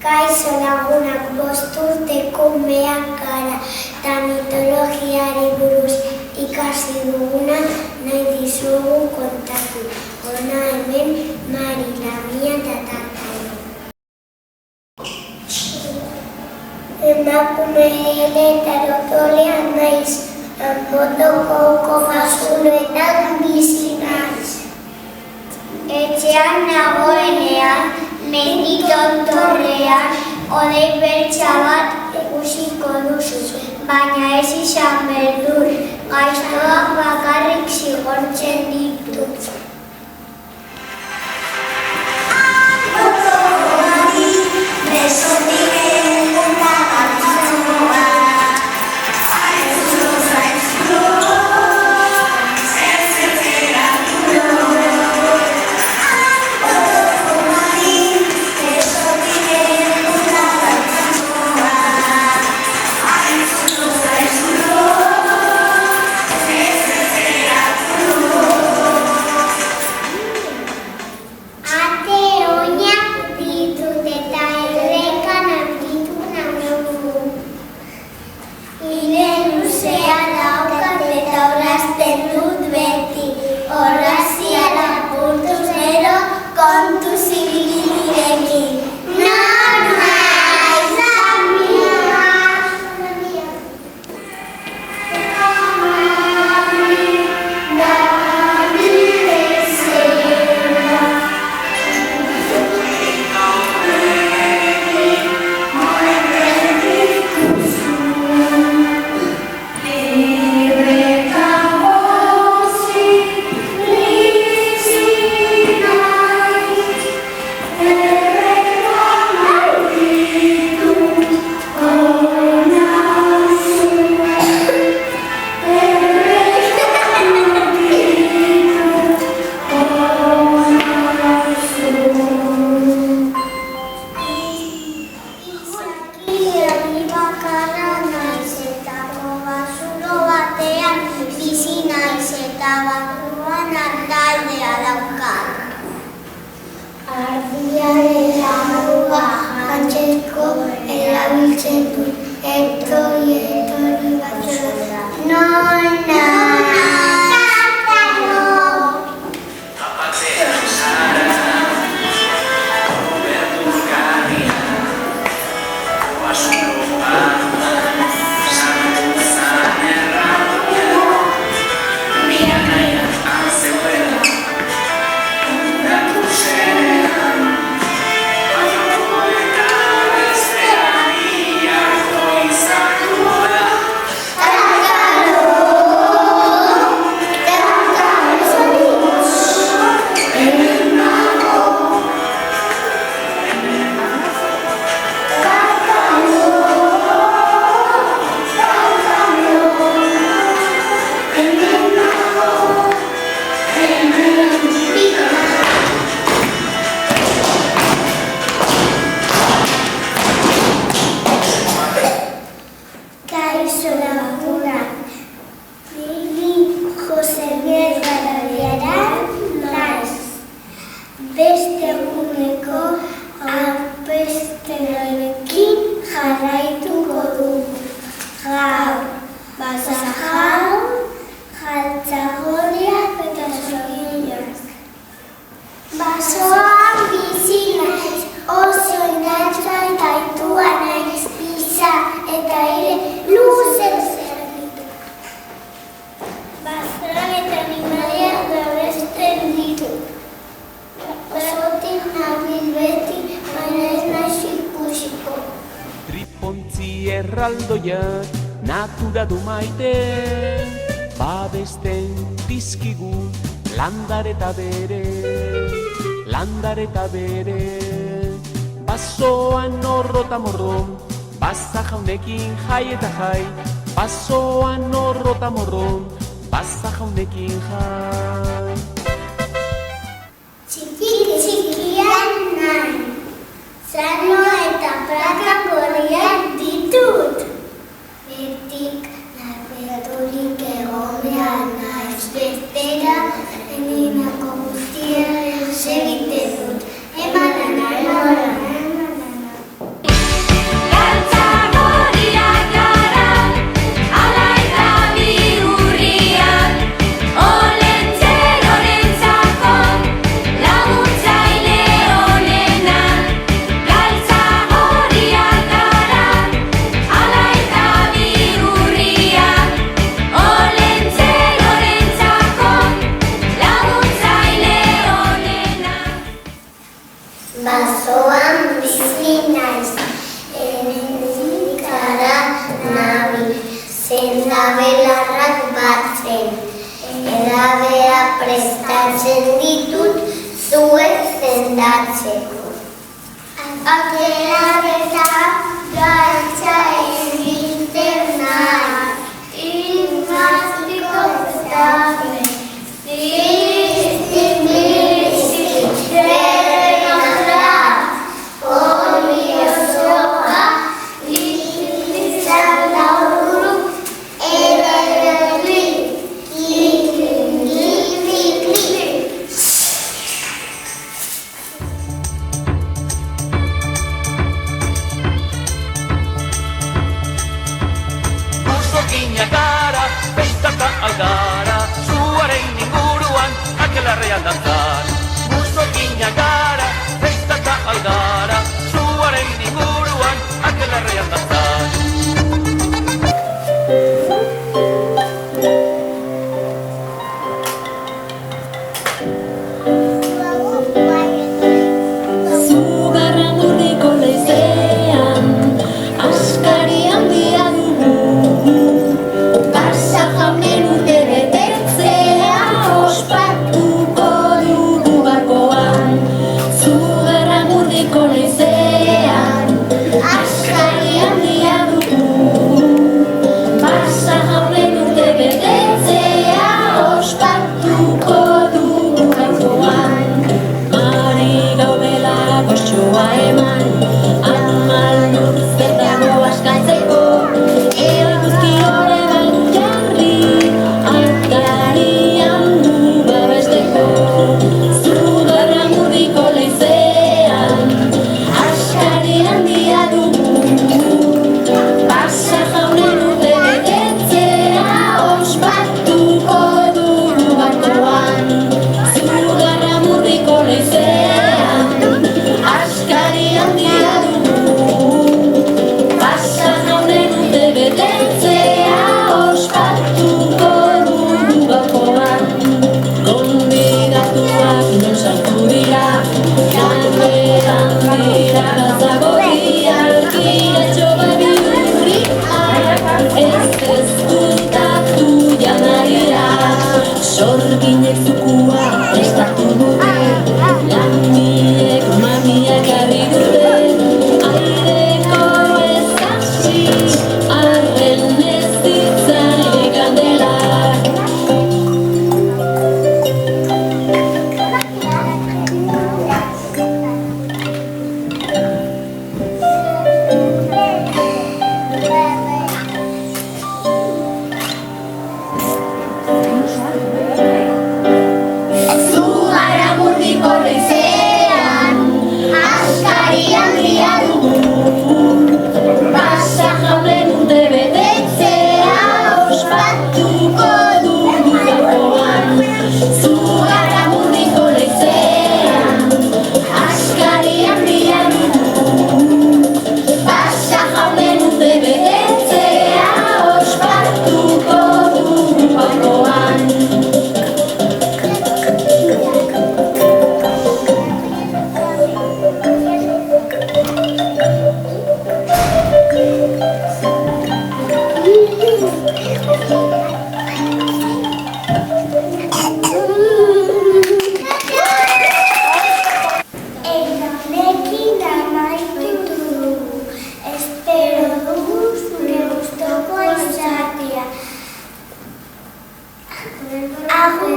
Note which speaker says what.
Speaker 1: Kaixo lagunak, 5 urteko umeak gara, eta mitologiari buruz ikasi duguna nahi dizugu kontatu. Hona hemen Mari, Lamia eta Tartaro. Emakume heterotolea naiz, Anbotoko basurretan bizi naiz. Etxean nagoenean, mendi tontorrean, hodei beltza bat ikusiko duzu, baina ez izan beldur, gaiztoak bakarrik zigortzen ditu.
Speaker 2: Erraldoiak natura du maite, babesten dizkigu landare eta bere. Basoan orro eta morro, baza jaunekin jai eta jai. Basoan orro eta morro, baza jaunekin jai.
Speaker 1: Txikian nahi, zano eta praka gorriak ditut. Betik nabeturik egon behar naiz bestera, eninako guztia segite dut. Eman. prestatzen ditut zuek sendatzeko. Atera eta galtza egiten nahi, imaztiko zabe, ziztik zerena hori osoa, izan lauru, erabili, klikli.
Speaker 2: Musokinak gara, festaka algara, zuaren inguruan akelarrean dantzan. Musokinak gara, festaka algara, zuaren inguruan akelarrean dantzan.
Speaker 3: Zugarramurdiko leizean, askari handia dugu. Barsa jaunen urte betetzea, ospatuko dugu gaurkoan. Zugarramurdiko leizean, askari handia dugu. Barsa jaunen urte betetzea, ospatuko dugu gaurkoan. Mari gaudela goxoa eman, amal luzetago askatzeko, eguzki horean jarri, altarian du babesteko. Zugarramurdiko leizean, askari handia dugu. Barsa jaunen urte betetzea, ospatuko dugu gaurkoan. Zugarramurdiko leizean, askari handia dugu. Barsa jaunen urte betetzea, ospatuko dugu gaurkoan. Gonbidatuak non sartu dira, ganberan dira gazagorriak, iratxo babiurriak, ez dutatu janarira. Sorginek zukua prestatu dute, lanbiek mamiak jarri dute, aireko ez hasi, arren ez ditzari kandelak. Zugarramurdiko leizean, askari handia dugu. Barsa jaunen urte betetzea, ospatuko dugu gaurkoan. Zugarramurdiko leizean, askari handia dugu. Barsa jaunen urte betetzea, ospatuko dugu gaurkoan.
Speaker 1: Eta honekin amaitu dugu. Espero dugu zure gustuko izatea. Agur.